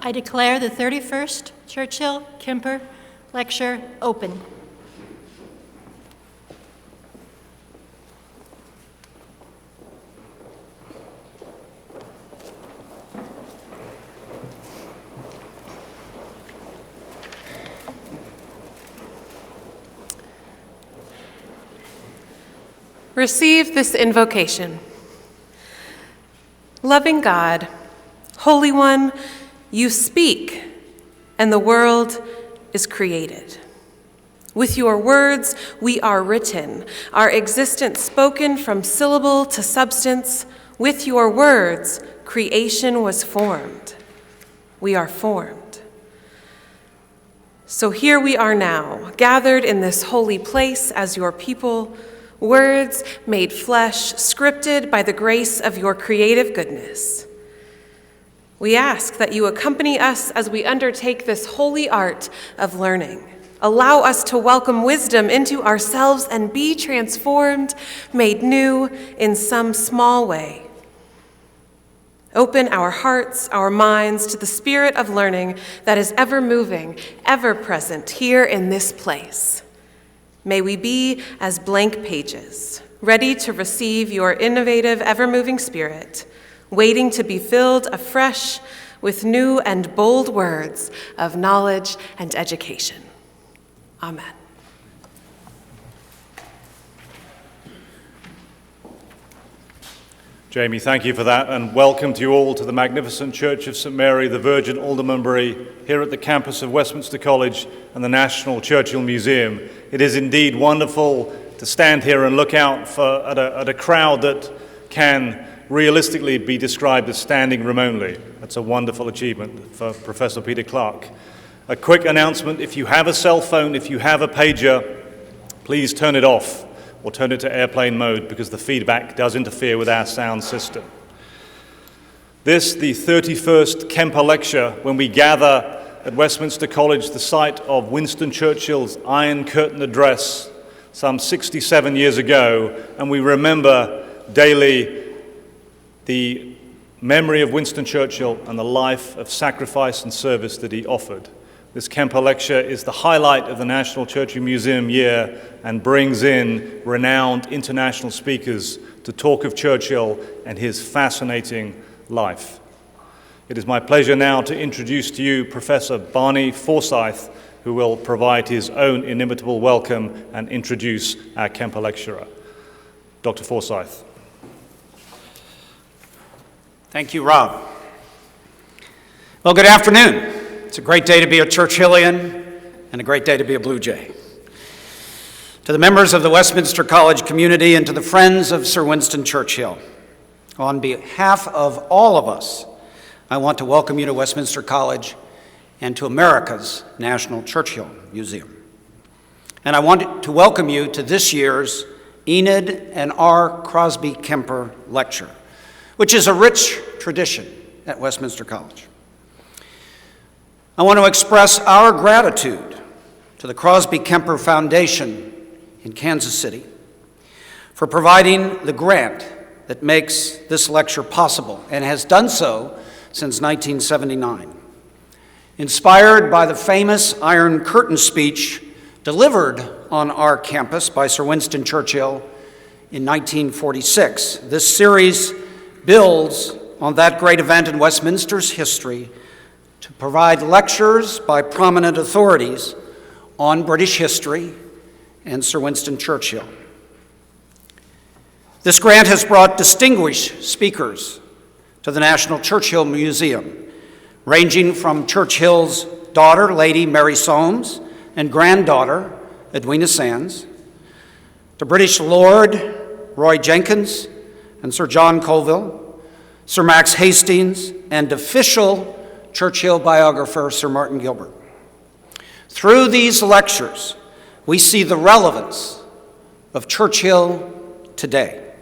I declare the 31st Churchill Kemper Lecture open. Receive this invocation. Loving God, Holy One, you speak, and the world is created. With your words, we are written, our existence spoken from syllable to substance. With your words, creation was formed. We are formed. So here we are now, gathered in this holy place as your people, words made flesh, scripted by the grace of your creative goodness. We ask that you accompany us as we undertake this holy art of learning. Allow us to welcome wisdom into ourselves and be transformed, made new in some small way. Open our hearts, our minds to the spirit of learning that is ever moving, ever present here in this place. May we be as blank pages, ready to receive your innovative, ever-moving spirit, waiting to be filled afresh with new and bold words of knowledge and education. Amen. Jamie, thank you for that, and welcome to you all to the magnificent Church of St. Mary, the Virgin Aldermanbury, here at the campus of Westminster College and the National Churchill Museum. It is indeed wonderful to stand here and look out at a crowd that can realistically be described as standing room only. That's a wonderful achievement for Professor Peter Clarke. A quick announcement: if you have a cell phone, if you have a pager, please turn it off or turn it to airplane mode, because the feedback does interfere with our sound system. This, the 31st Kemper Lecture, when we gather at Westminster College, the site of Winston Churchill's Iron Curtain Address some 67 years ago, and we remember daily the memory of Winston Churchill and the life of sacrifice and service that he offered. This Kemper Lecture is the highlight of the National Churchill Museum year and brings in renowned international speakers to talk of Churchill and his fascinating life. It is my pleasure now to introduce to you Professor Barney Forsyth, who will provide his own inimitable welcome and introduce our Kemper lecturer. Dr. Forsyth. Thank you, Rob. Well, good afternoon. It's a great day to be a Churchillian and a great day to be a Blue Jay. To the members of the Westminster College community and to the friends of Sir Winston Churchill, on behalf of all of us, I want to welcome you to Westminster College and to America's National Churchill Museum. And I want to welcome you to this year's Enid and R. Crosby Kemper Lecture, which is a rich tradition at Westminster College. I want to express our gratitude to the Crosby Kemper Foundation in Kansas City for providing the grant that makes this lecture possible and has done so since 1979. Inspired by the famous Iron Curtain speech delivered on our campus by Sir Winston Churchill in 1946, this series builds on that great event in Westminster's history to provide lectures by prominent authorities on British history and Sir Winston Churchill. This grant has brought distinguished speakers to the National Churchill Museum, ranging from Churchill's daughter, Lady Mary Soames, and granddaughter, Edwina Sands, to British Lord Roy Jenkins and Sir John Colville, Sir Max Hastings, and official Churchill biographer Sir Martin Gilbert. Through these lectures, we see the relevance of Churchill today.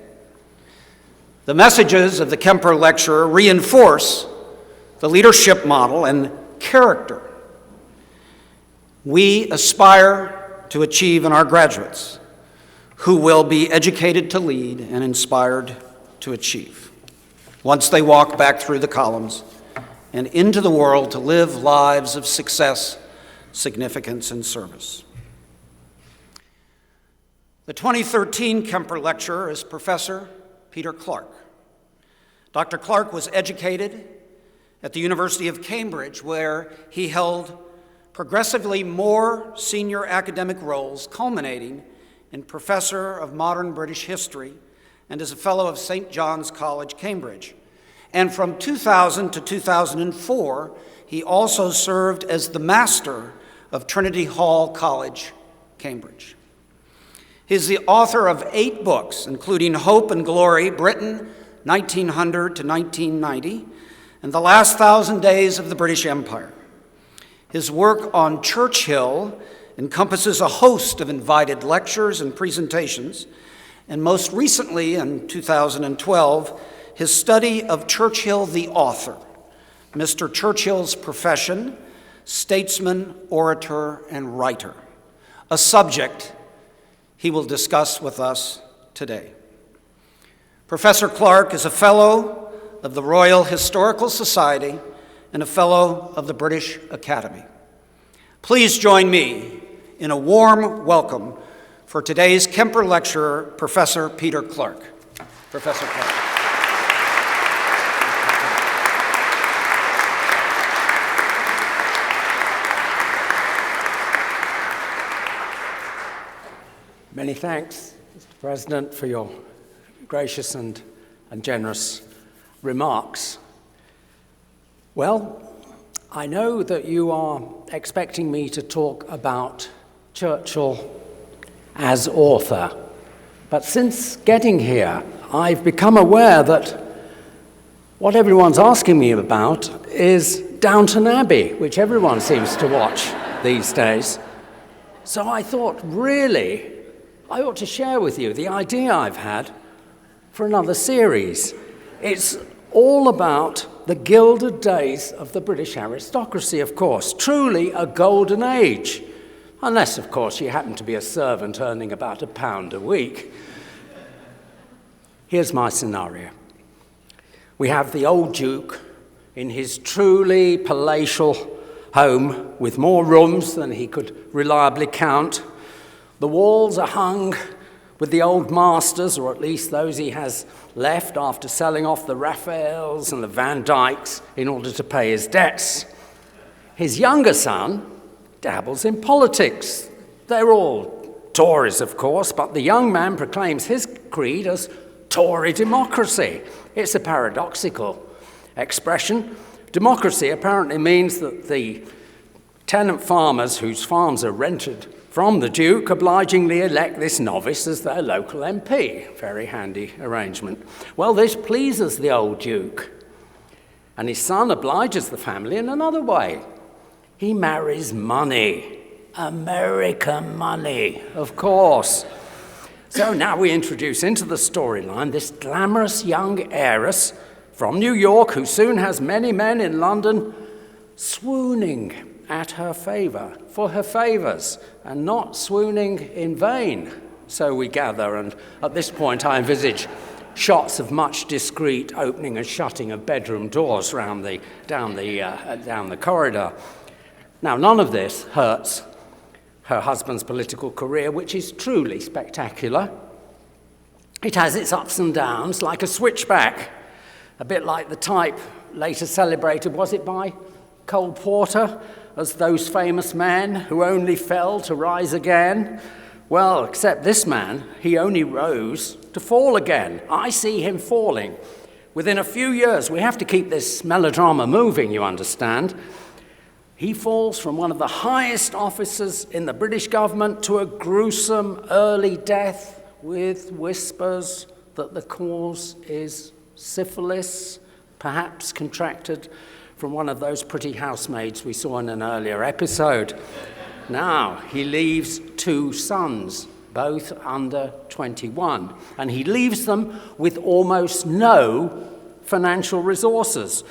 The messages of the Kemper lecturer reinforce the leadership model and character we aspire to achieve in our graduates, who will be educated to lead and inspired to achieve once they walk back through the columns and into the world to live lives of success, significance, and service. The 2013 Kemper Lecturer is Professor Peter Clarke. Dr. Clarke was educated at the University of Cambridge, where he held progressively more senior academic roles, culminating in Professor of Modern British History and as a Fellow of St. John's College, Cambridge. And from 2000 to 2004, he also served as the Master of Trinity Hall College, Cambridge. He is the author of 8 books, including Hope and Glory, Britain, 1900 to 1990, and The Last 1,000 Days of the British Empire. His work on Churchill encompasses a host of invited lectures and presentations, and most recently, in 2012, his study of Churchill the author, Mr. Churchill's profession, statesman, orator, and writer, a subject he will discuss with us today. Professor Clarke is a Fellow of the Royal Historical Society and a Fellow of the British Academy. Please join me in a warm welcome for today's Kemper Lecturer, Professor Peter Clarke. Professor Clarke. Many thanks, Mr. President, for your gracious and generous remarks. Well, I know that you are expecting me to talk about Churchill as author, but since getting here, I've become aware that what everyone's asking me about is Downton Abbey, which everyone seems to watch these days. So I thought, really, I ought to share with you the idea I've had for another series. It's all about the gilded days of the British aristocracy, of course, truly a golden age, unless, of course, you happen to be a servant earning about £1 a week. Here's my scenario. We have the old Duke in his truly palatial home with more rooms than he could reliably count. The walls are hung with the old masters, or at least those he has left after selling off the Raphaels and the Van Dycks in order to pay his debts. His younger son dabbles in politics. They're all Tories, of course, but the young man proclaims his creed as Tory democracy. It's a paradoxical expression. Democracy apparently means that the tenant farmers whose farms are rented from the Duke obligingly elect this novice as their local MP. Very handy arrangement. Well, this pleases the old Duke, and his son obliges the family in another way. He marries money. American money, of course. So now we introduce into the storyline this glamorous young heiress from New York who soon has many men in London swooning at her favor, for her favors, and not swooning in vain, so we gather. And at this point I envisage shots of much discreet opening and shutting of bedroom doors down the corridor. Now, none of this hurts her husband's political career, which is truly spectacular. It has its ups and downs, like a switchback, a bit like the type later celebrated, was it by Cole Porter, as those famous men who only fell to rise again? Well, except this man, he only rose to fall again. I see him falling. Within a few years, we have to keep this melodrama moving, you understand. He falls from one of the highest officers in the British government to a gruesome early death with whispers that the cause is syphilis, perhaps contracted from one of those pretty housemaids we saw in an earlier episode. Now, he leaves 2 sons, both under 21, and he leaves them with almost no financial resources.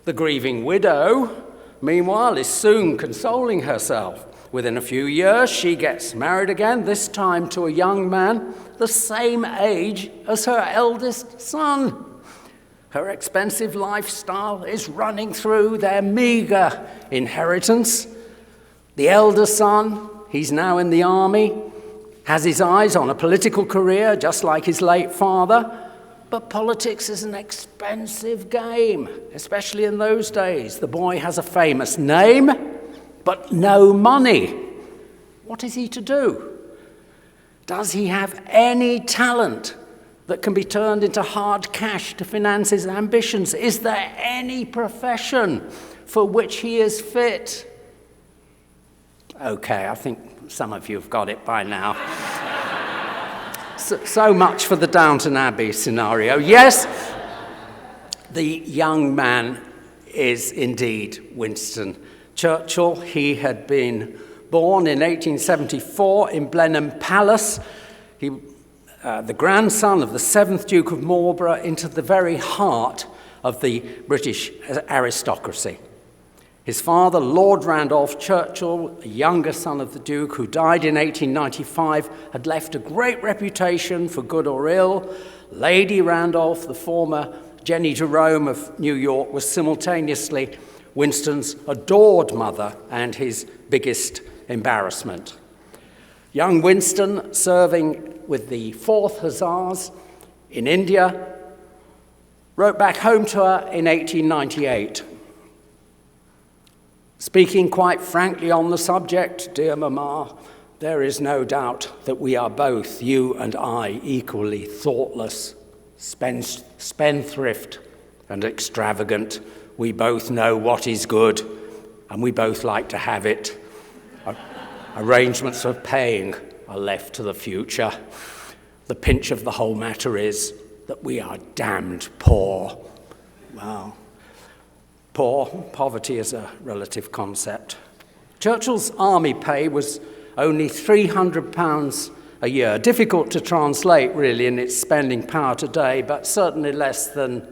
The grieving widow, meanwhile, is soon consoling herself. Within a few years, she gets married again, this time to a young man the same age as her eldest son, Her expensive lifestyle is running through their meager inheritance. The elder son, he's now in the army, has his eyes on a political career just like his late father. But politics is an expensive game, especially in those days. The boy has a famous name, but no money. What is he to do? Does he have any talent that can be turned into hard cash to finance his ambitions? Is there any profession for which he is fit? Okay, I think some of you have got it by now. So much for the Downton Abbey scenario. Yes, the young man is indeed Winston Churchill. He had been born in 1874 in Blenheim Palace. He the grandson of the 7th Duke of Marlborough, into the very heart of the British aristocracy. His father, Lord Randolph Churchill, a younger son of the Duke, who died in 1895, had left a great reputation for good or ill. Lady Randolph, the former Jenny Jerome of New York, was simultaneously Winston's adored mother and his biggest embarrassment. Young Winston, serving with the 4th Hussars in India, wrote back home to her in 1898. Speaking quite frankly on the subject, dear Mamma, there is no doubt that we are both, you and I, equally thoughtless, spendthrift, and extravagant. We both know what is good, and we both like to have it. Arrangements of paying are left to the future. The pinch of the whole matter is that we are damned poor. Well, poverty is a relative concept. Churchill's army pay was only £300 a year. Difficult to translate, really, in its spending power today, but certainly less than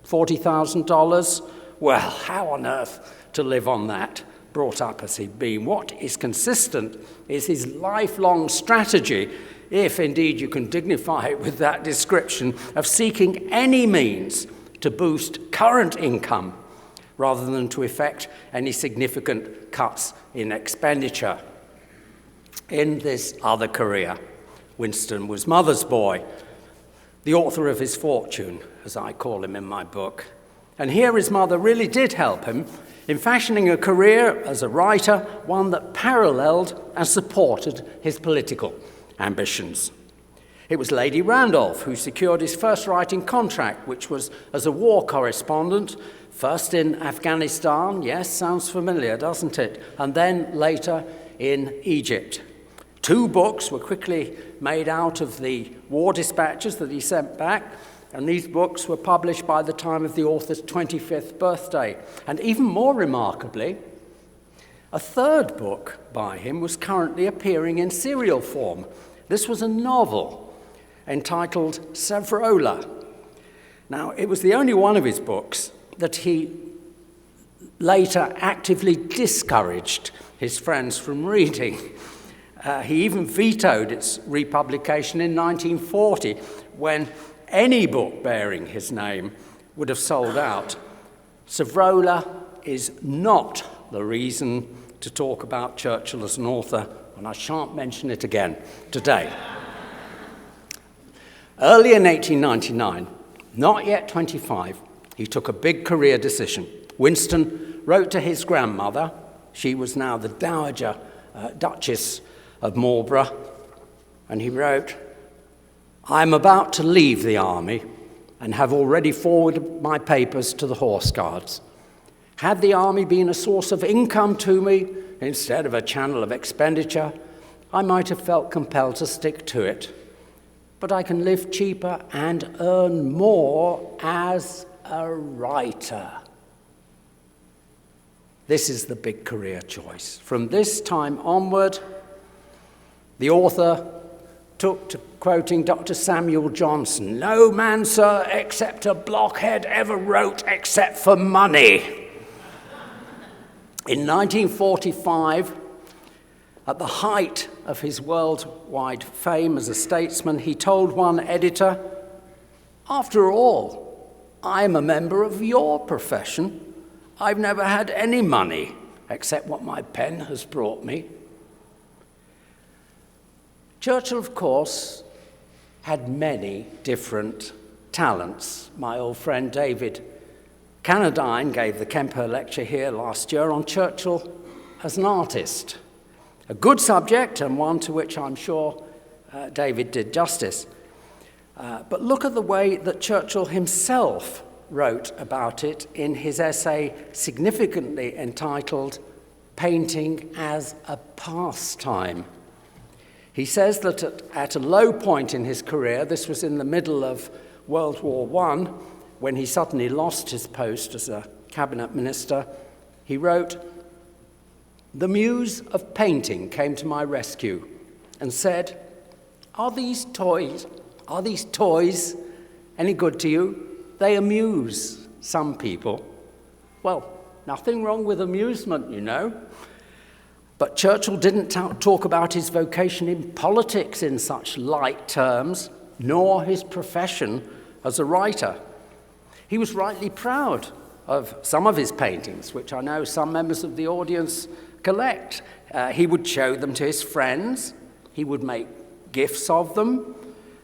$40,000. Well, how on earth to live on that, brought up as he'd been? What is consistent is his lifelong strategy, if indeed you can dignify it with that description, of seeking any means to boost current income rather than to effect any significant cuts in expenditure. In this other career, Winston was mother's boy, the author of his fortune, as I call him in my book. And here his mother really did help him in fashioning a career as a writer, one that paralleled and supported his political ambitions. It was Lady Randolph who secured his first writing contract, which was as a war correspondent, first in Afghanistan, yes, sounds familiar, doesn't it? And then later in Egypt. 2 books were quickly made out of the war dispatches that he sent back, and these books were published by the time of the author's 25th birthday. And even more remarkably, a 3rd book by him was currently appearing in serial form. This was a novel entitled Savrola. Now, it was the only one of his books that he later actively discouraged his friends from reading. He even vetoed its republication in 1940, when any book bearing his name would have sold out. Savrola is not the reason to talk about Churchill as an author, and I shan't mention it again today. Early in 1899, not yet 25, he took a big career decision. Winston wrote to his grandmother. She was now the Dowager Duchess of Marlborough, and he wrote, "I am about to leave the army and have already forwarded my papers to the Horse Guards. Had the army been a source of income to me instead of a channel of expenditure, I might have felt compelled to stick to it. But I can live cheaper and earn more as a writer." This is the big career choice. From this time onward, the author took to quoting Dr. Samuel Johnson, "No man, sir, except a blockhead ever wrote except for money." In 1945, at the height of his worldwide fame as a statesman, he told one editor, "After all, I'm a member of your profession. I've never had any money except what my pen has brought me. Churchill, of course, had many different talents. My old friend David Cannadine gave the Kemper lecture here last year on Churchill as an artist. A good subject, and one to which I'm sure David did justice. But look at the way that Churchill himself wrote about it in his essay significantly entitled Painting as a Pastime. He says that at a low point in his career, this was in the middle of World War I, when he suddenly lost his post as a cabinet minister, he wrote, "The muse of painting came to my rescue and said, 'Are these toys any good to you? They amuse some people.' Well, nothing wrong with amusement, you know. But Churchill didn't talk about his vocation in politics in such light terms, nor his profession as a writer. He was rightly proud of some of his paintings, which I know some members of the audience collect. He would show them to his friends. He would make gifts of them.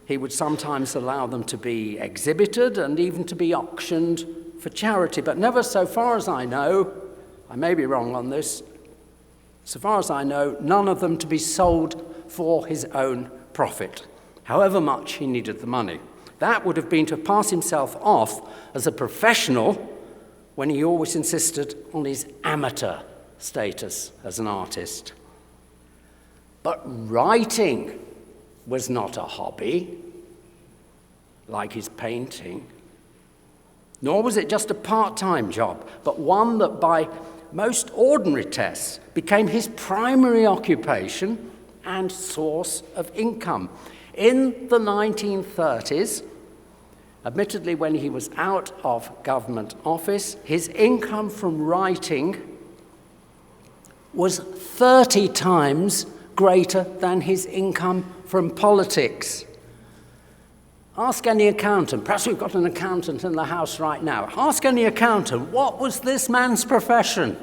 He would sometimes allow them to be exhibited and even to be auctioned for charity, but never, so far as I know, I may be wrong on this, so far as I know, none of them to be sold for his own profit, however much he needed the money. That would have been to pass himself off as a professional when he always insisted on his amateur status as an artist. But writing was not a hobby, like his painting, nor was it just a part-time job, but one that by most ordinary tests became his primary occupation and source of income. In the 1930s, admittedly when he was out of government office, his income from writing was 30 times greater than his income from politics. Ask any accountant, perhaps we've got an accountant in the house right now, ask any accountant, what was this man's profession?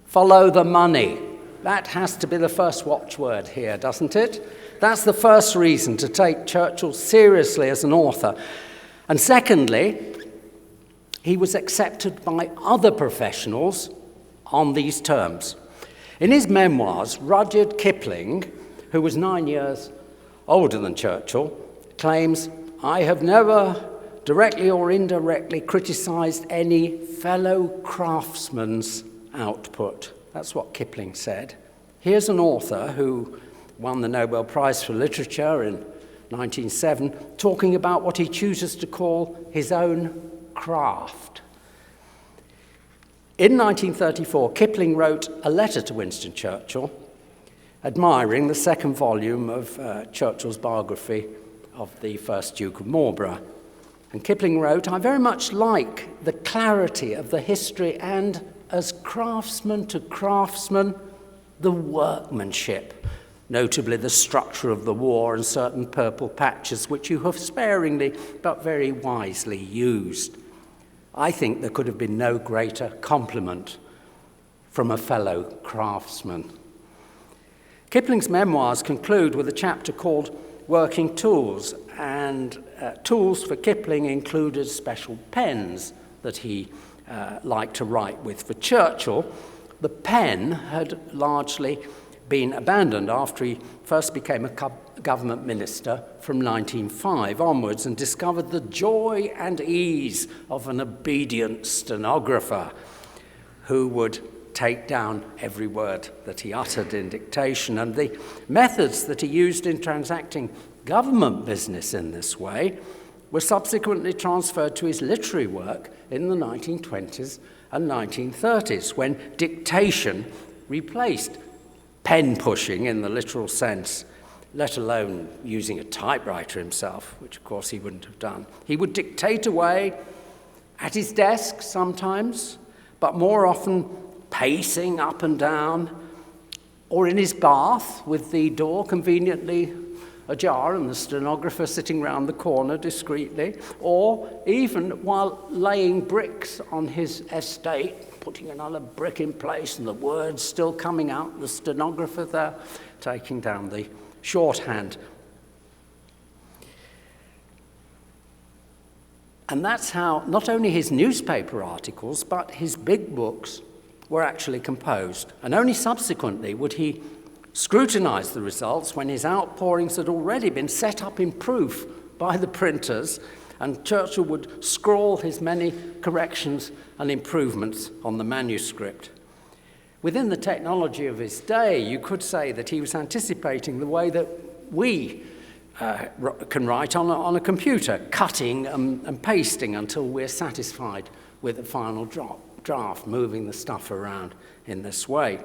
Follow the money. That has to be the first watchword here, doesn't it? That's the first reason to take Churchill seriously as an author. And secondly, he was accepted by other professionals on these terms. In his memoirs, Rudyard Kipling, who was 9 years older than Churchill, claims, "I have never directly or indirectly criticized any fellow craftsman's output." That's what Kipling said. Here's an author who won the Nobel Prize for Literature in 1907, talking about what he chooses to call his own craft. In 1934, Kipling wrote a letter to Winston Churchill admiring the second volume of Churchill's biography of the first Duke of Marlborough. And Kipling wrote, "I very much like the clarity of the history and, as craftsman to craftsman, the workmanship, notably the structure of the war and certain purple patches which you have sparingly but very wisely used. I think there could have been no greater compliment from a fellow craftsman." Kipling's memoirs conclude with a chapter called Working Tools, and tools for Kipling included special pens that he liked to write with. For Churchill, the pen had largely been abandoned after he first became a government minister from 1905 onwards and discovered the joy and ease of an obedient stenographer who would take down every word that he uttered in dictation. And the methods that he used in transacting government business in this way were subsequently transferred to his literary work in the 1920s and 1930s, when dictation replaced pen pushing in the literal sense, let alone using a typewriter himself, which of course he wouldn't have done. He would dictate away at his desk sometimes, but more often pacing up and down, or in his bath with the door conveniently ajar and the stenographer sitting round the corner discreetly, or even while laying bricks on his estate, putting another brick in place and the words still coming out, the stenographer there taking down the shorthand. And that's how not only his newspaper articles, but his big books were actually composed. And only subsequently would he scrutinize the results when his outpourings had already been set up in proof by the printers, and Churchill would scrawl his many corrections and improvements on the manuscript. Within the technology of his day, you could say that he was anticipating the way that we can write on a computer, cutting and pasting until we're satisfied with the final draft, moving the stuff around in this way.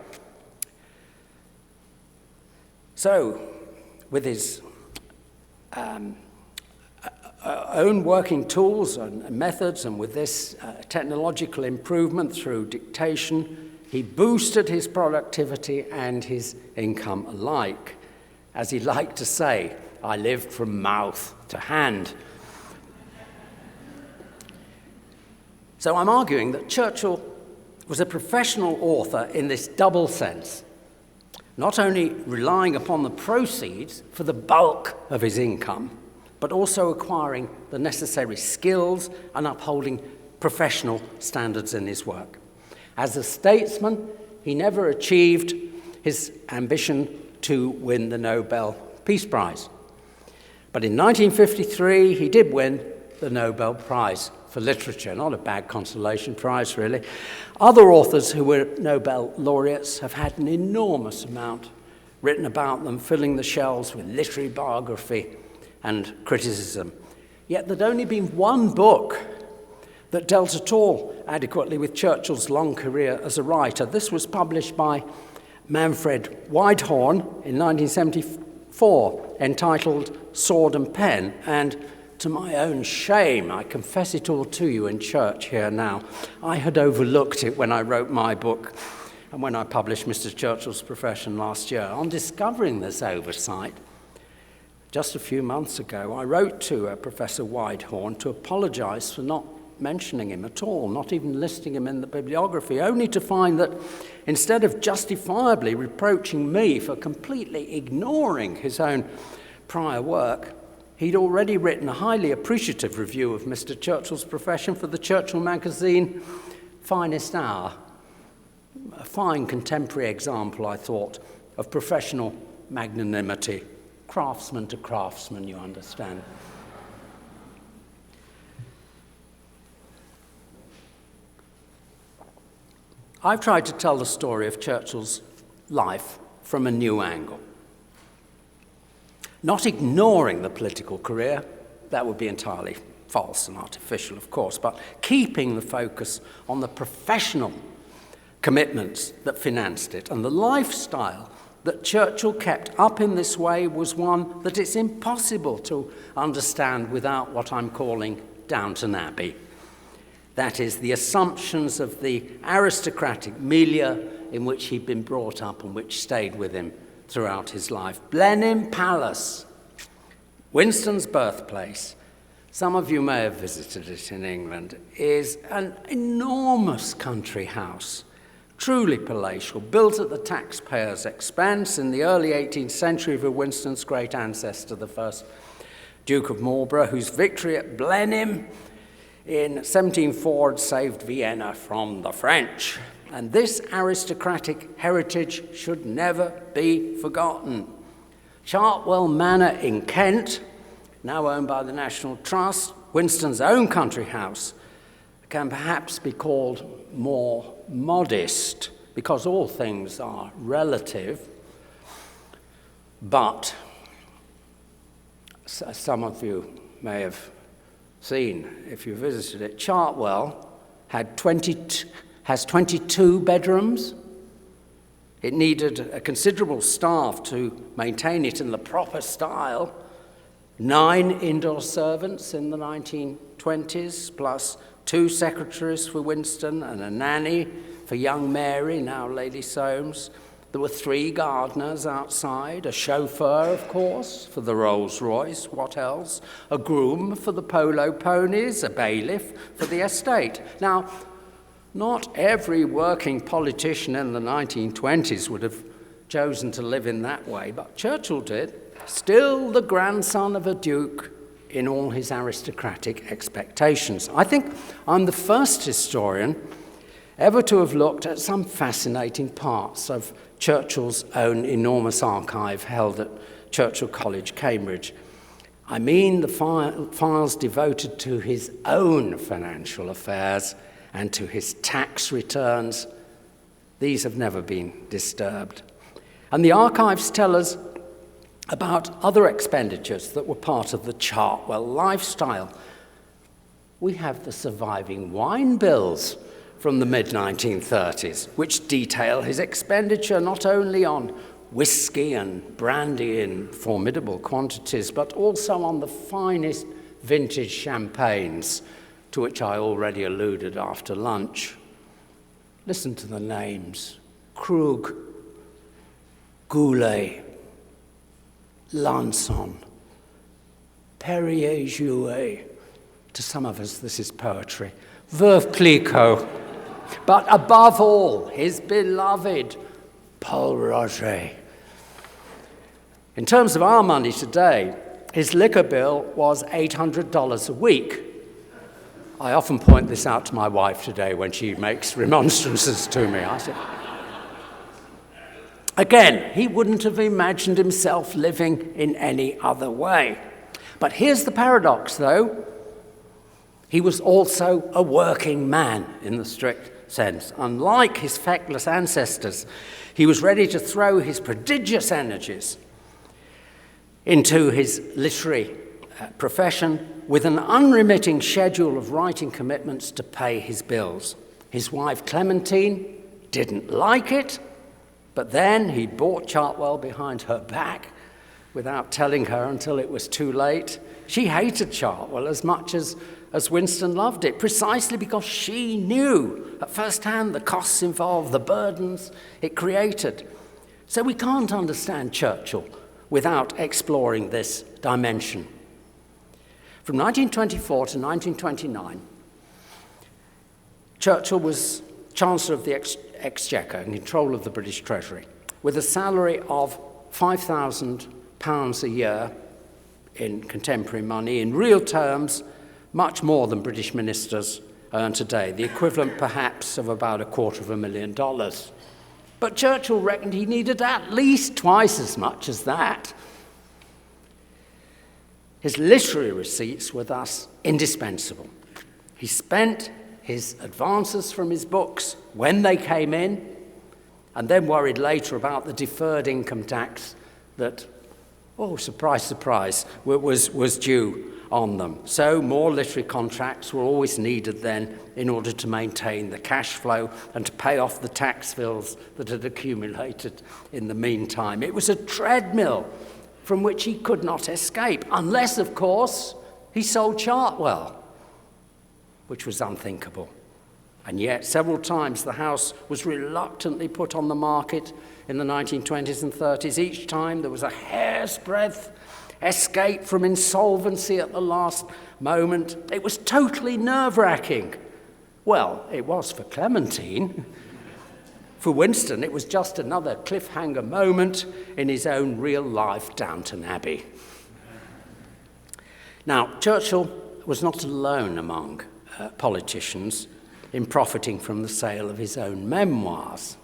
So, with his own working tools and methods, and with this technological improvement through dictation, he boosted his productivity and his income alike. As he liked to say, I lived from mouth to hand. So I'm arguing that Churchill was a professional author in this double sense, not only relying upon the proceeds for the bulk of his income, but also acquiring the necessary skills and upholding professional standards in his work. As a statesman, he never achieved his ambition to win the Nobel Peace Prize. But in 1953, he did win the Nobel Prize for Literature. Not a bad consolation prize, really. Other authors who were Nobel laureates have had an enormous amount written about them, filling the shelves with literary biography and criticism. Yet there'd only been one book that dealt at all adequately with Churchill's long career as a writer. This was published by Manfred Weidhorn in 1974, entitled Sword and Pen, and to my own shame, I confess it all to you in church here now, I had overlooked it when I wrote my book and when I published Mr. Churchill's Profession last year. On discovering this oversight, just a few months ago, I wrote to Professor Weidhorn to apologize for not mentioning him at all, not even listing him in the bibliography, only to find that instead of justifiably reproaching me for completely ignoring his own prior work, he'd already written a highly appreciative review of Mr. Churchill's Profession for the Churchill magazine Finest Hour. A fine contemporary example, I thought, of professional magnanimity. Craftsman to craftsman, you understand. I've tried to tell the story of Churchill's life from a new angle. Not ignoring the political career, that would be entirely false and artificial, of course, but keeping the focus on the professional commitments that financed it. And the lifestyle that Churchill kept up in this way was one that it's impossible to understand without what I'm calling Downton Abbey. That is, the assumptions of the aristocratic milieu in which he'd been brought up and which stayed with him throughout his life. Blenheim Palace, Winston's birthplace, some of you may have visited it in England, is an enormous country house, truly palatial, built at the taxpayer's expense in the early 18th century for Winston's great ancestor, the first Duke of Marlborough, whose victory at Blenheim in 1704 had saved Vienna from the French. And this aristocratic heritage should never be forgotten. Chartwell Manor in Kent, now owned by the National Trust, Winston's own country house, can perhaps be called more modest, because all things are relative. But, as some of you may have seen if you visited it, Chartwell has 22 bedrooms. It needed a considerable staff to maintain it in the proper style. 9 indoor servants in the 1920s, plus 2 secretaries for Winston and a nanny for young Mary, now Lady Soames, There were 3 gardeners outside, a chauffeur, of course, for the Rolls Royce, what else? A groom for the polo ponies, a bailiff for the estate. Now, not every working politician in the 1920s would have chosen to live in that way, but Churchill did. Still the grandson of a duke in all his aristocratic expectations. I think I'm the first historian ever to have looked at some fascinating parts of Churchill's own enormous archive held at Churchill College, Cambridge. I mean the files devoted to his own financial affairs and to his tax returns. These have never been disturbed. And the archives tell us about other expenditures that were part of the Chartwell lifestyle. We have the surviving wine bills from the mid-1930s, which detail his expenditure not only on whiskey and brandy in formidable quantities, but also on the finest vintage champagnes, to which I already alluded after lunch. Listen to the names: Krug, Goulet, Lanson, Perrier-Jouet. To some of us, this is poetry. Veuve Clicquot. But above all, his beloved Paul Roget. In terms of our money today, his liquor bill was $800 a week. I often point this out to my wife today when she makes remonstrances to me. I say, again, he wouldn't have imagined himself living in any other way. But here's the paradox, though. He was also a working man in the strict sense. Unlike his feckless ancestors, he was ready to throw his prodigious energies into his literary profession with an unremitting schedule of writing commitments to pay his bills. His wife Clementine didn't like it, but then he bought Chartwell behind her back without telling her until it was too late. She hated Chartwell as much as Winston loved it, precisely because she knew at first hand the costs involved, the burdens it created. So we can't understand Churchill without exploring this dimension. From 1924 to 1929, Churchill was Chancellor of the Exchequer in control of the British Treasury, with a salary of £5,000 a year in contemporary money. In real terms, much more than British ministers earn today, the equivalent perhaps of about $250,000. But Churchill reckoned he needed at least twice as much as that. His literary receipts were thus indispensable. He spent his advances from his books when they came in, and then worried later about the deferred income tax that, oh, surprise, surprise, was due on them. So more literary contracts were always needed then in order to maintain the cash flow and to pay off the tax bills that had accumulated in the meantime. It was a treadmill from which he could not escape, unless, of course, he sold Chartwell, which was unthinkable. And yet, several times the house was reluctantly put on the market in the 1920s and 30s. Each time there was a hair's breadth escape from insolvency at the last moment. It was totally nerve-wracking. Well, it was for Clementine. For Winston, it was just another cliffhanger moment in his own real-life Downton Abbey. Now, Churchill was not alone among politicians in profiting from the sale of his own memoirs,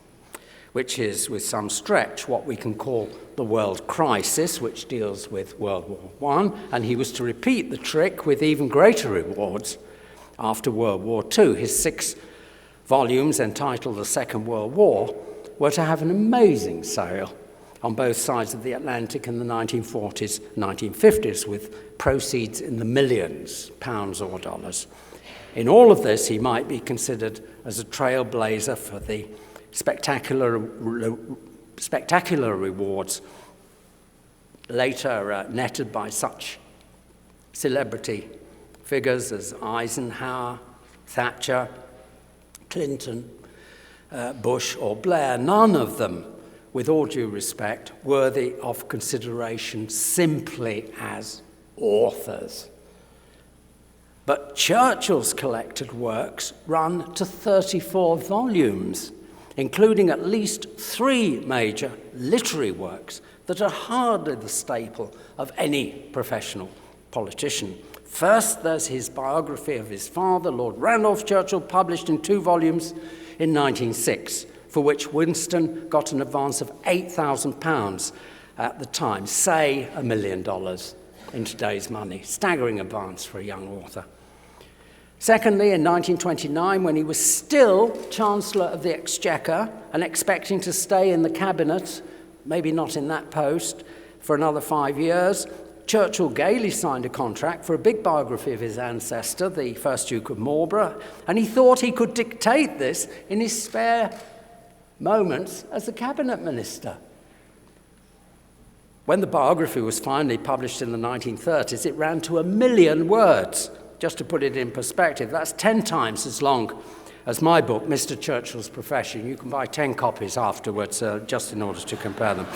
which is, with some stretch, what we can call the world crisis, which deals with World War I, and he was to repeat the trick with even greater rewards after World War II. His 6 volumes, entitled The Second World War, were to have an amazing sale on both sides of the Atlantic in the 1940s, 1950s, with proceeds in the millions, pounds or dollars. In all of this, he might be considered as a trailblazer for the spectacular rewards later netted by such celebrity figures as Eisenhower, Thatcher, Clinton, Bush or Blair. None of them with all due respect, worthy of consideration simply as authors. But Churchill's collected works run to 34 volumes, including at least 3 major literary works that are hardly the staple of any professional politician. First, there's his biography of his father, Lord Randolph Churchill, published in 2 volumes in 1906, for which Winston got an advance of £8,000 at the time, say $1 million in today's money. Staggering advance for a young author. Secondly, in 1929, when he was still Chancellor of the Exchequer and expecting to stay in the cabinet, maybe not in that post, for another 5 years, Churchill gaily signed a contract for a big biography of his ancestor, the first Duke of Marlborough, and he thought he could dictate this in his spare moments as a cabinet minister. When the biography was finally published in the 1930s, it ran to 1 million words. Just to put it in perspective, that's 10 times as long as my book, Mr. Churchill's Profession. You can buy 10 copies afterwards, just in order to compare them.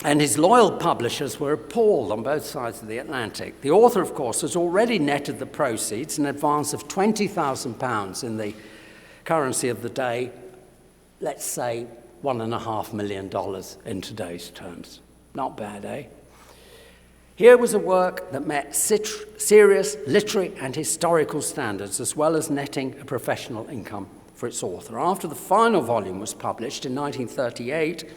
And his loyal publishers were appalled on both sides of the Atlantic. The author, of course, has already netted the proceeds in advance of £20,000 in the currency of the day, let's say $1.5 million in today's terms. Not bad, eh? Here was a work that met serious literary and historical standards, as well as netting a professional income for its author. After the final volume was published in 1938,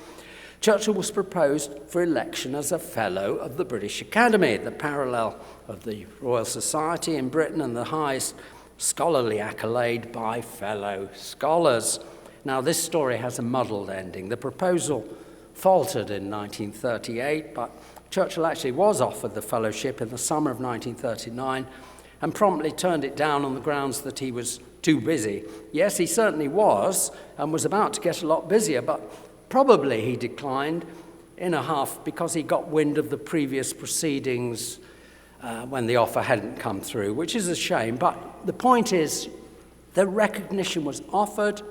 Churchill was proposed for election as a Fellow of the British Academy, the parallel of the Royal Society in Britain and the highest scholarly accolade by fellow scholars. Now, this story has a muddled ending. The proposal faltered in 1938, but Churchill actually was offered the fellowship in the summer of 1939 and promptly turned it down on the grounds that he was too busy. Yes, he certainly was, and was about to get a lot busier, but probably he declined in a huff because he got wind of the previous proceedings when the offer hadn't come through, which is a shame. But the point is, the recognition was offered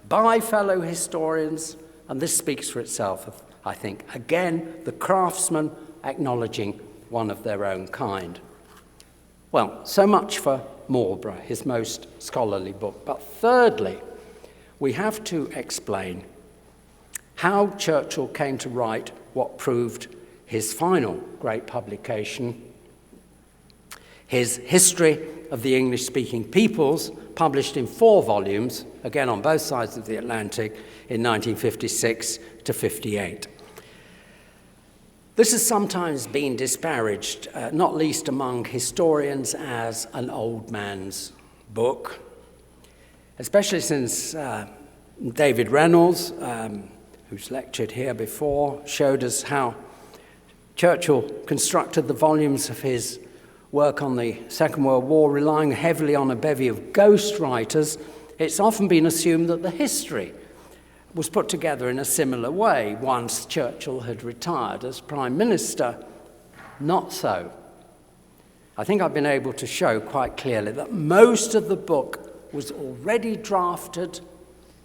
by fellow historians, and this speaks for itself, I think. Again, the craftsmen acknowledging one of their own kind. Well, so much for Marlborough, his most scholarly book. But thirdly, we have to explain how Churchill came to write what proved his final great publication, his History of the English-Speaking Peoples, published in 4 volumes, again on both sides of the Atlantic, in 1956 to 58. This has sometimes been disparaged, not least among historians, as an old man's book, especially since David Reynolds, who's lectured here before, showed us how Churchill constructed the volumes of his work on the Second World War, relying heavily on a bevy of ghostwriters. It's often been assumed that the history was put together in a similar way once Churchill had retired as Prime Minister. Not so. I think I've been able to show quite clearly that most of the book was already drafted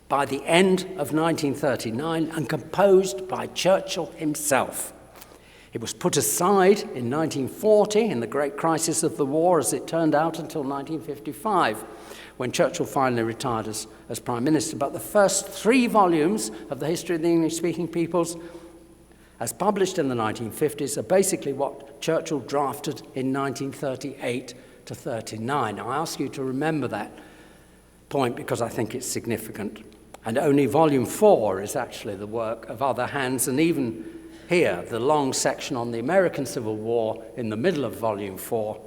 by the end of 1939 and composed by Churchill himself. It was put aside in 1940 in the great crisis of the war, as it turned out, until 1955, when Churchill finally retired as Prime Minister. But the first 3 volumes of the History of the English-Speaking Peoples, as published in the 1950s, are basically what Churchill drafted in 1938 to 39. I ask you to remember that point because I think it's significant. And only Volume 4 is actually the work of other hands, and even here, the long section on the American Civil War in the middle of Volume 4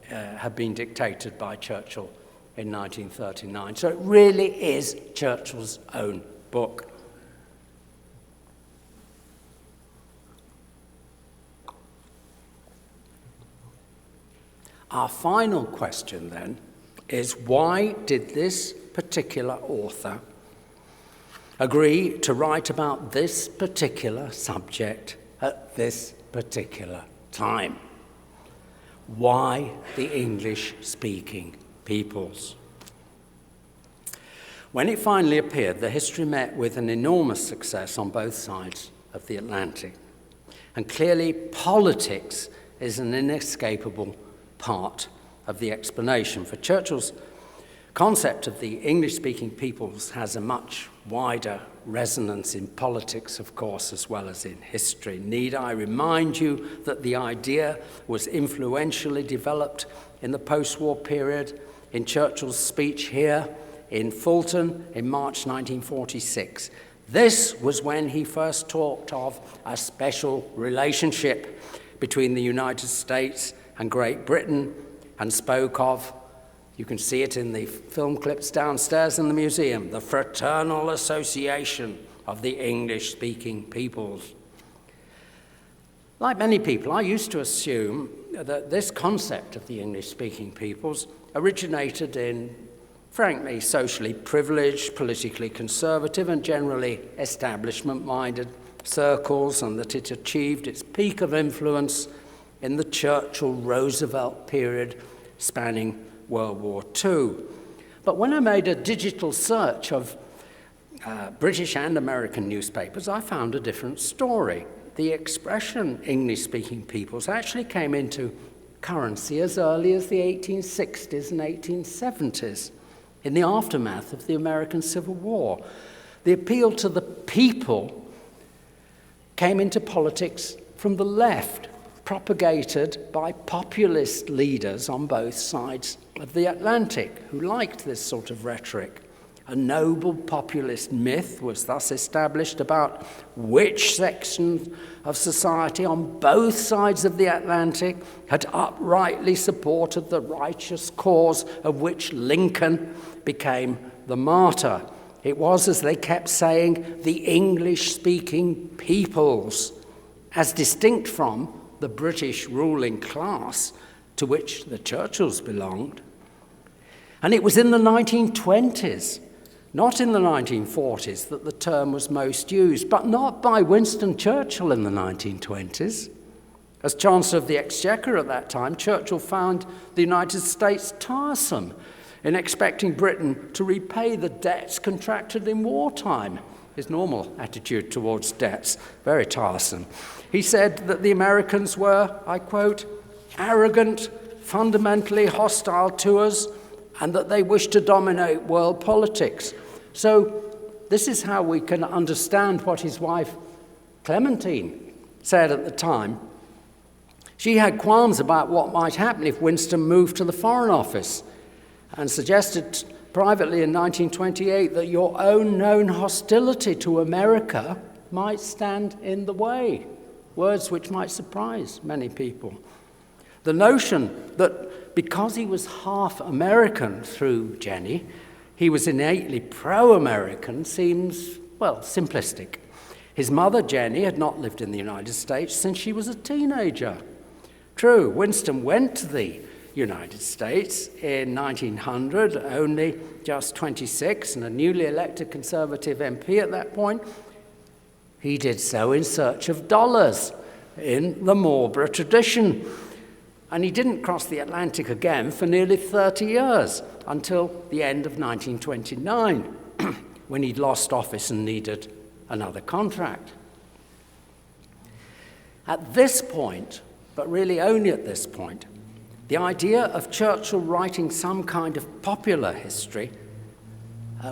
had been dictated by Churchill in 1939. So it really is Churchill's own book. Our final question, then, is why did this particular author agree to write about this particular subject at this particular time? Why the English-speaking peoples? When it finally appeared, the history met with an enormous success on both sides of the Atlantic. And clearly, politics is an inescapable part of the explanation. For Churchill's concept of the English-speaking peoples has a much wider resonance in politics, of course, as well as in history. Need I remind you that the idea was influentially developed in the post-war period in Churchill's speech here in Fulton in March 1946. This was when he first talked of a special relationship between the United States and Great Britain and spoke of, you can see it in the film clips downstairs in the museum, the fraternal association of the English-speaking peoples. Like many people, I used to assume that this concept of the English-speaking peoples originated in, frankly, socially privileged, politically conservative, and generally establishment-minded circles, and that it achieved its peak of influence in the Churchill-Roosevelt period spanning World War II. But when I made a digital search of British and American newspapers, I found a different story. The expression English-speaking peoples actually came into currency as early as the 1860s and 1870s, in the aftermath of the American Civil War. The appeal to the people came into politics from the left, propagated by populist leaders on both sides of the Atlantic who liked this sort of rhetoric. A noble populist myth was thus established about which section of society on both sides of the Atlantic had uprightly supported the righteous cause of which Lincoln became the martyr. It was, as they kept saying, the English-speaking peoples, as distinct from the British ruling class to which the Churchills belonged. And it was in the 1920s, not in the 1940s, that the term was most used, but not by Winston Churchill in the 1920s. As Chancellor of the Exchequer at that time, Churchill found the United States tiresome in expecting Britain to repay the debts contracted in wartime. His normal attitude towards debts, very tiresome. He said that the Americans were, I quote, arrogant, fundamentally hostile to us, and that they wished to dominate world politics. So this is how we can understand what his wife Clementine said at the time. She had qualms about what might happen if Winston moved to the Foreign Office, and suggested privately in 1928 that your own known hostility to America might stand in the way, words which might surprise many people. The notion that because he was half American through Jenny, he was innately pro-American seems, well, simplistic. His mother, Jenny, had not lived in the United States since she was a teenager. True, Winston went to the United States in 1900, only just 26 and a newly elected Conservative MP at that point. He did so in search of dollars in the Marlborough tradition. And he didn't cross the Atlantic again for nearly 30 years, until the end of 1929, when he'd lost office and needed another contract. At this point, but really only at this point, the idea of Churchill writing some kind of popular history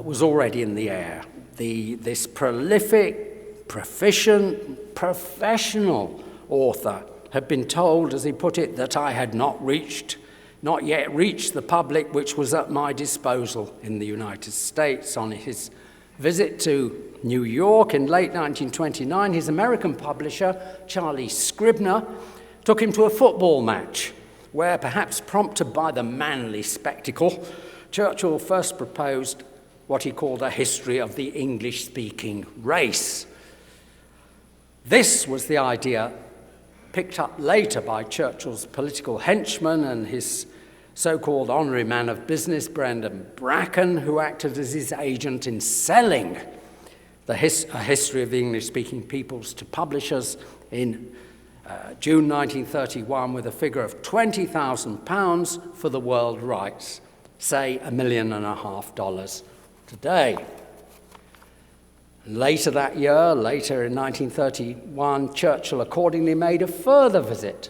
was already in the air. This prolific, proficient, professional author had been told, as he put it, that I had not yet reached the public which was at my disposal in the United States. On his visit to New York in late 1929, his American publisher, Charlie Scribner, took him to a football match, where, perhaps prompted by the manly spectacle, Churchill first proposed what he called a history of the English-speaking race. This was the idea picked up later by Churchill's political henchman and his so-called honorary man of business, Brendan Bracken, who acted as his agent in selling a history of the English-speaking peoples to publishers in June 1931 with a figure of £20,000 for the world rights, say $1.5 million today. Later that year, later in 1931, Churchill accordingly made a further visit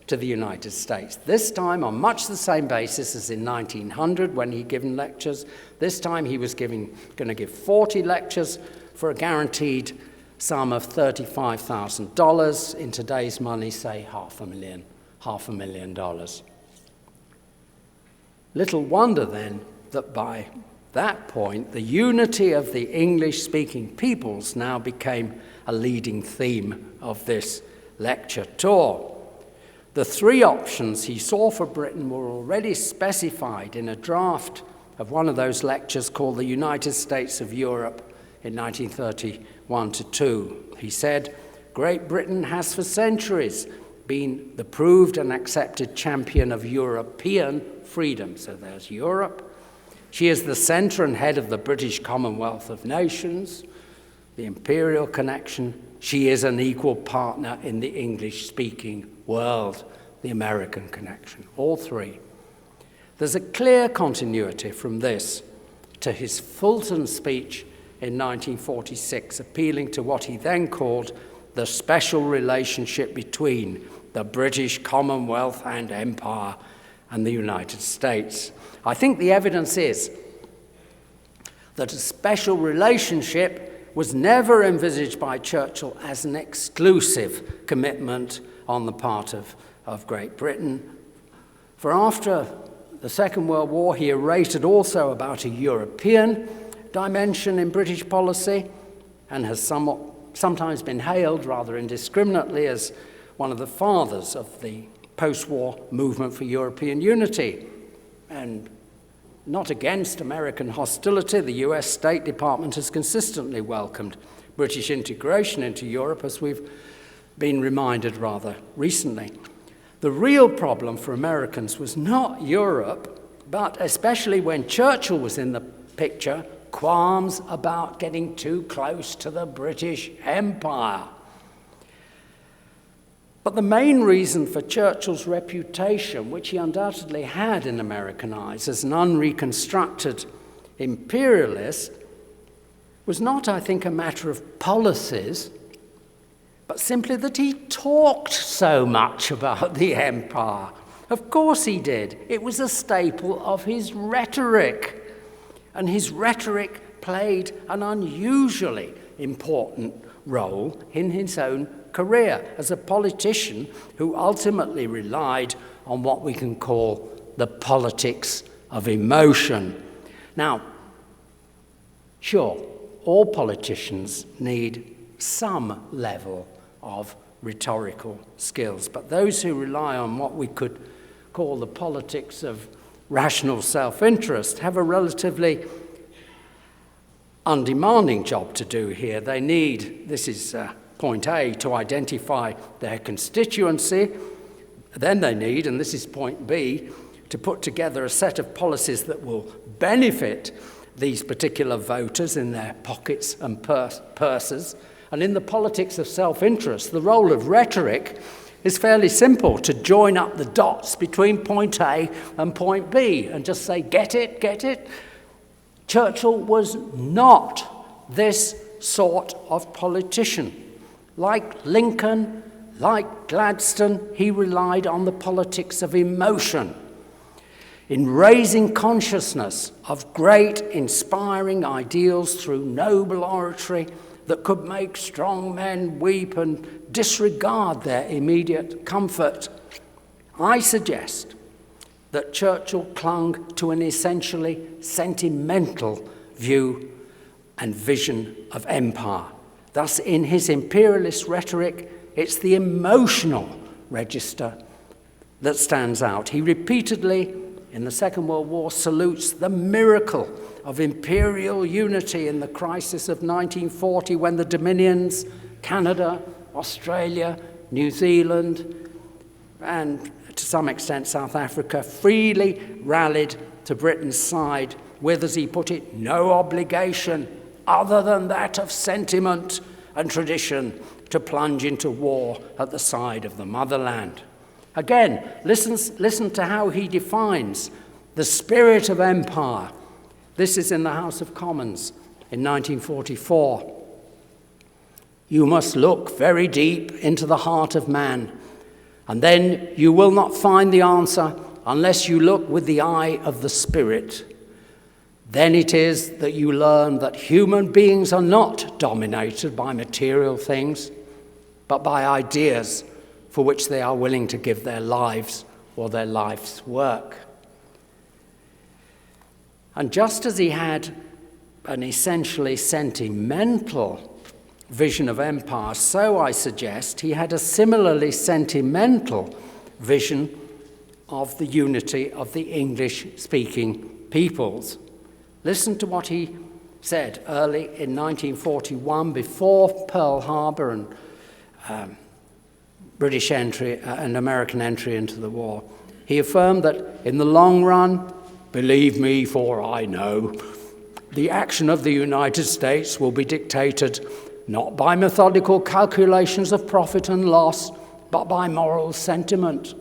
to the United States, this time on much the same basis as in 1900 when he'd given lectures. This time he was going to give 40 lectures for a guaranteed sum of $35,000. In today's money, say $500,000. Little wonder then that by that point, the unity of the English-speaking peoples now became a leading theme of this lecture tour. The three options he saw for Britain were already specified in a draft of one of those lectures called The United States of Europe in 1931-2. He said, "Great Britain has for centuries been the proved and accepted champion of European freedom." So there's Europe. She is the centre and head of the British Commonwealth of Nations, the imperial connection. She is an equal partner in the English-speaking world, the American connection. All three. There's a clear continuity from this to his Fulton speech in 1946, appealing to what he then called the special relationship between the British Commonwealth and Empire and the United States. I think the evidence is that a special relationship was never envisaged by Churchill as an exclusive commitment on the part of Great Britain. For after the Second World War, he rated also about a European dimension in British policy and has sometimes been hailed rather indiscriminately as one of the fathers of the post-war movement for European unity. And not against American hostility, the US State Department has consistently welcomed British integration into Europe, as we've been reminded rather recently. The real problem for Americans was not Europe, but especially when Churchill was in the picture, qualms about getting too close to the British Empire. But the main reason for Churchill's reputation, which he undoubtedly had in American eyes as an unreconstructed imperialist, was not, I think, a matter of policies, but simply that he talked so much about the empire. Of course he did. It was a staple of his rhetoric. And his rhetoric played an unusually important role in his own career as a politician who ultimately relied on what we can call the politics of emotion. Now, sure, all politicians need some level of rhetorical skills, but those who rely on what we could call the politics of rational self-interest have a relatively undemanding job to do here. They need, this is point A, to identify their constituency. Then they need, and this is point B, to put together a set of policies that will benefit these particular voters in their pockets and purses. And in the politics of self-interest, the role of rhetoric is fairly simple: to join up the dots between point A and point B and just say, get it, get it. Churchill was not this sort of politician. Like Lincoln, like Gladstone, he relied on the politics of emotion, in raising consciousness of great, inspiring ideals through noble oratory that could make strong men weep and disregard their immediate comfort. I suggest that Churchill clung to an essentially sentimental view and vision of empire. Thus, in his imperialist rhetoric, it's the emotional register that stands out. He repeatedly, in the Second World War, salutes the miracle of imperial unity in the crisis of 1940, when the Dominions, Canada, Australia, New Zealand, and to some extent South Africa, freely rallied to Britain's side with, as he put it, no obligation other than that of sentiment and tradition to plunge into war at the side of the motherland. Again, listen to how he defines the spirit of empire This is in the House of Commons in 1944. You must look very deep into the heart of man, and then you will not find the answer unless you look with the eye of the Spirit. Then it is that you learn that human beings are not dominated by material things, but by ideas for which they are willing to give their lives or their life's work. And just as he had an essentially sentimental vision of empire, so I suggest he had a similarly sentimental vision of the unity of the English-speaking peoples. Listen to what he said early in 1941, before Pearl Harbor and British entry and American entry into the war. He affirmed that in the long run, believe me, for I know, the action of the United States will be dictated not by methodical calculations of profit and loss, but by moral sentiment,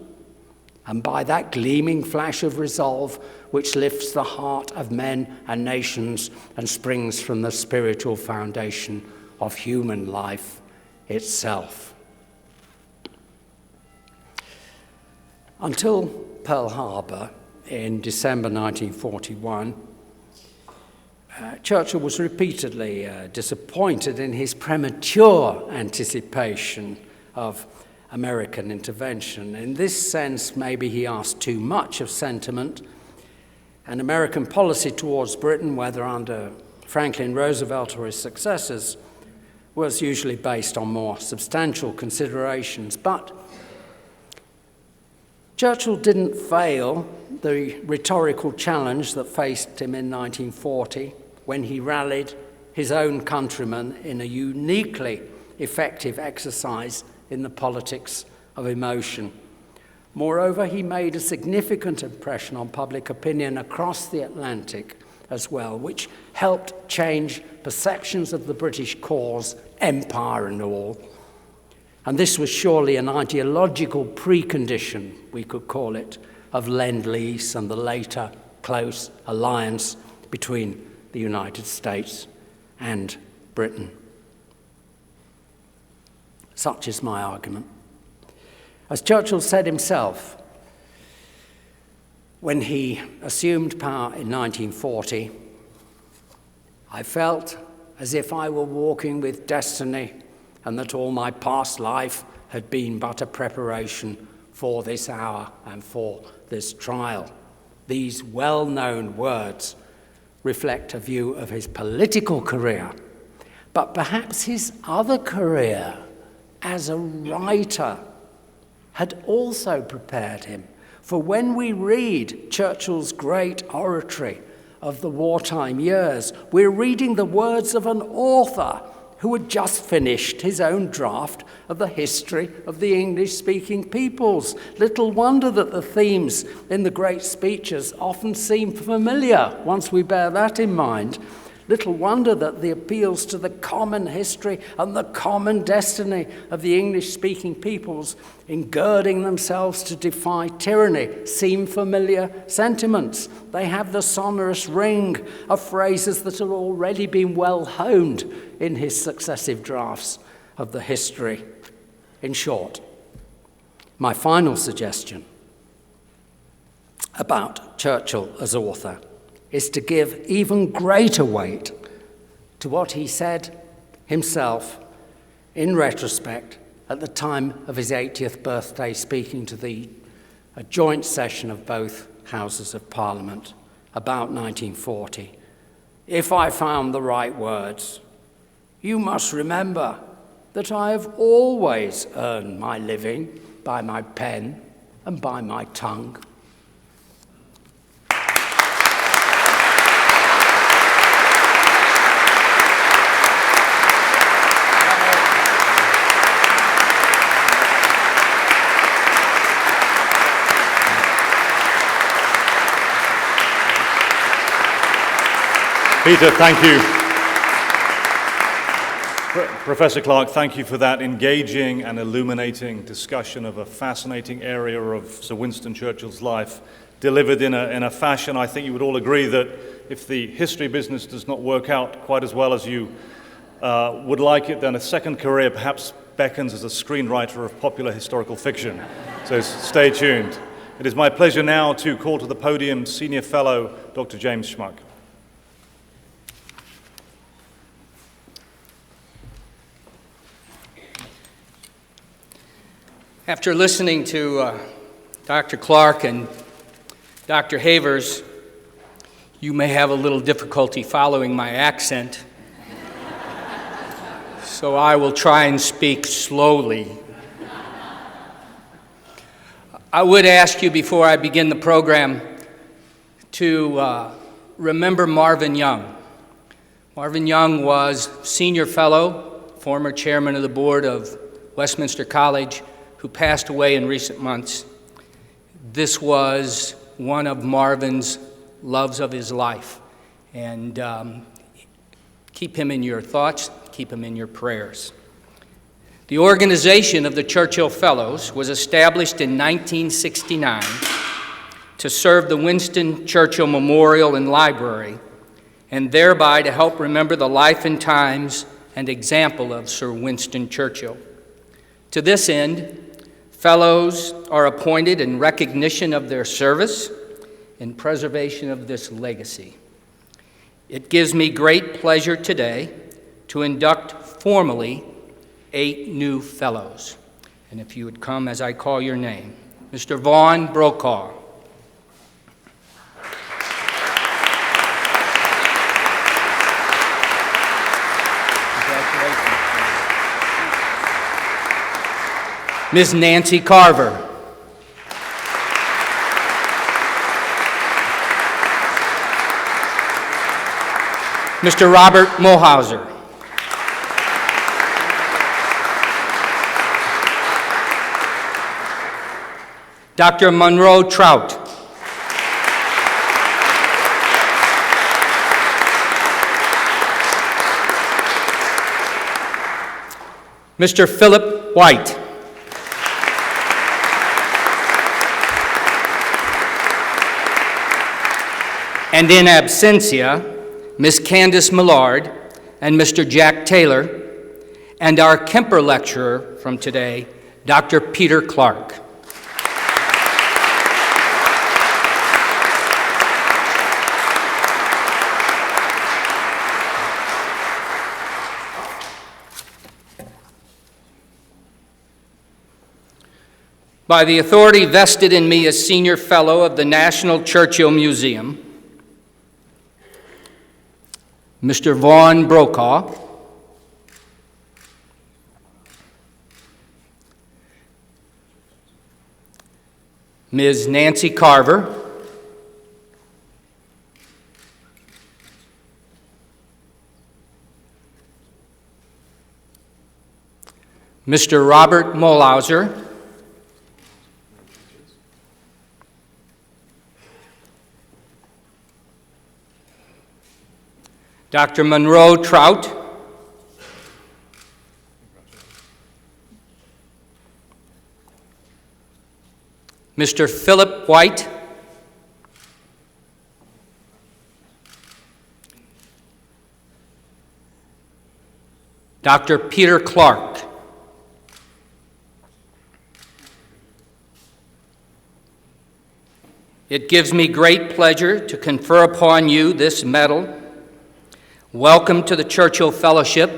and by that gleaming flash of resolve which lifts the heart of men and nations and springs from the spiritual foundation of human life itself. Until Pearl Harbor in December 1941, Churchill was repeatedly disappointed in his premature anticipation of American intervention. In this sense, maybe he asked too much of sentiment, and American policy towards Britain, whether under Franklin Roosevelt or his successors, was usually based on more substantial considerations. But Churchill didn't fail the rhetorical challenge that faced him in 1940 when he rallied his own countrymen in a uniquely effective exercise in the politics of emotion. Moreover, he made a significant impression on public opinion across the Atlantic as well, which helped change perceptions of the British cause, empire and all. And this was surely an ideological precondition, we could call it, of Lend-Lease and the later close alliance between the United States and Britain. Such is my argument. As Churchill said himself, when he assumed power in 1940, I felt as if I were walking with destiny and that all my past life had been but a preparation for this hour and for this trial. These well-known words reflect a view of his political career, but perhaps his other career as a writer had also prepared him. For when we read Churchill's great oratory of the wartime years, we're reading the words of an author who had just finished his own draft of the history of the English-speaking peoples. Little wonder that the themes in the great speeches often seem familiar once we bear that in mind. Little wonder that the appeals to the common history and the common destiny of the English-speaking peoples in girding themselves to defy tyranny seem familiar sentiments. They have the sonorous ring of phrases that have already been well honed in his successive drafts of the history. In short, my final suggestion about Churchill as author is to give even greater weight to what he said himself in retrospect at the time of his 80th birthday, speaking to a joint session of both Houses of Parliament about 1940. If I found the right words, you must remember that I have always earned my living by my pen and by my tongue. Peter, thank you. Professor Clarke, thank you for that engaging and illuminating discussion of a fascinating area of Sir Winston Churchill's life, delivered in a fashion I think you would all agree that if the history business does not work out quite as well as you would like it, then a second career perhaps beckons as a screenwriter of popular historical fiction. So stay tuned. It is my pleasure now to call to the podium Senior Fellow Dr. James Schmuck. After listening to Dr. Clarke and Dr. Havers, you may have a little difficulty following my accent, so I will try and speak slowly. I would ask you before I begin the program to remember Marvin Young. Marvin Young was senior fellow, former chairman of the board of Westminster College, who passed away in recent months. This was one of Marvin's loves of his life, and keep him in your thoughts, keep him in your prayers. The organization of the Churchill Fellows was established in 1969 to serve the Winston Churchill Memorial and Library, and thereby to help remember the life and times and example of Sir Winston Churchill. To this end, fellows are appointed in recognition of their service and preservation of this legacy. It gives me great pleasure today to induct formally 8 new fellows. And if you would come as I call your name. Mr. Vaughn Brokaw. Ms. Nancy Carver. Mr. Robert Mohauser. Dr. Monroe Trout. Mr. Philip White. And in absentia, Ms. Candace Millard and Mr. Jack Taylor, and our Kemper lecturer from today, Dr. Peter Clarke. By the authority vested in me as Senior Fellow of the National Churchill Museum, Mr. Vaughn Brokaw, Ms. Nancy Carver, Mr. Robert Mohauser, Dr. Monroe Trout, Mr. Philip White, Dr. Peter Clarke, it gives me great pleasure to confer upon you this medal. Welcome to the Churchill Fellowship.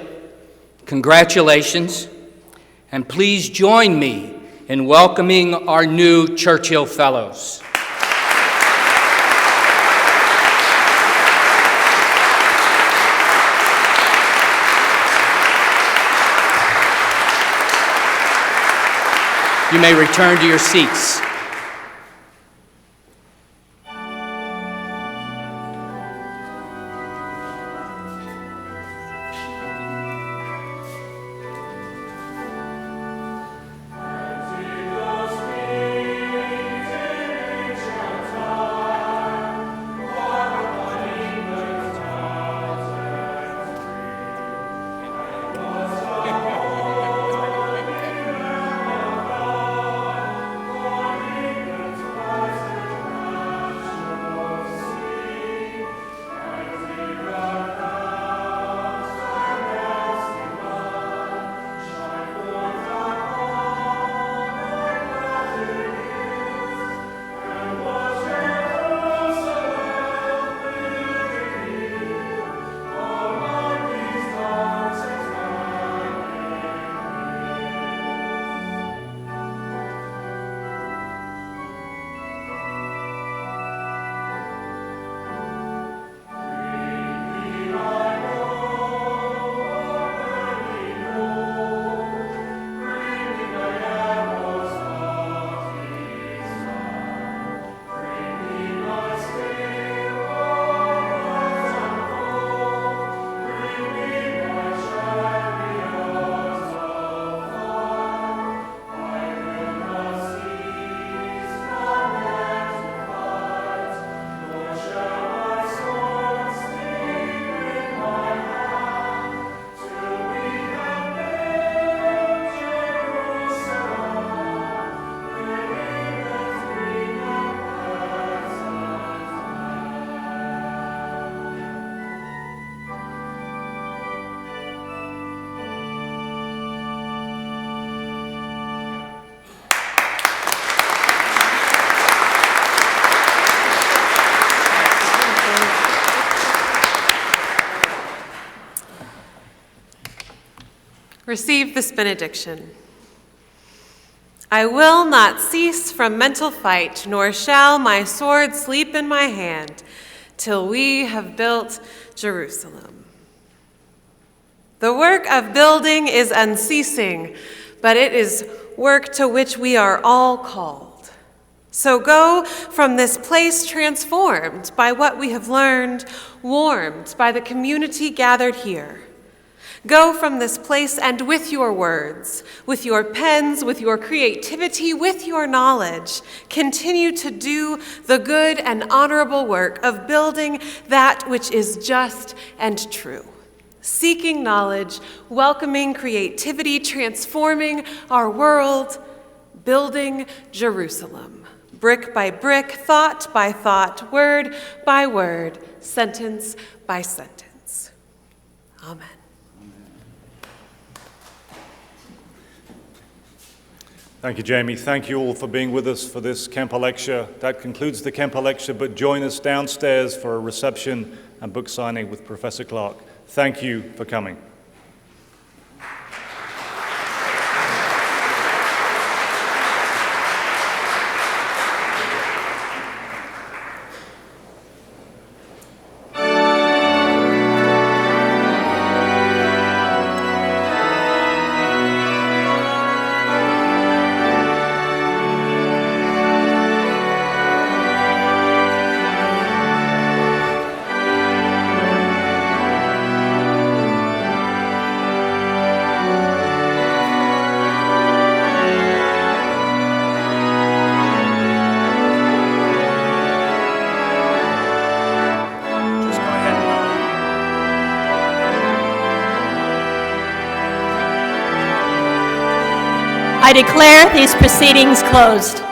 Congratulations. And please join me in welcoming our new Churchill Fellows. You may return to your seats. Receive this benediction. I will not cease from mental fight, nor shall my sword sleep in my hand, till we have built Jerusalem. The work of building is unceasing, but it is work to which we are all called. So go from this place transformed by what we have learned, warmed by the community gathered here. Go from this place and with your words, with your pens, with your creativity, with your knowledge, continue to do the good and honorable work of building that which is just and true. Seeking knowledge, welcoming creativity, transforming our world, building Jerusalem. Brick by brick, thought by thought, word by word, sentence by sentence. Amen. Thank you, Jamie. Thank you all for being with us for this Kemper Lecture. That concludes the Kemper Lecture, but join us downstairs for a reception and book signing with Professor Clarke. Thank you for coming. I declare these proceedings closed.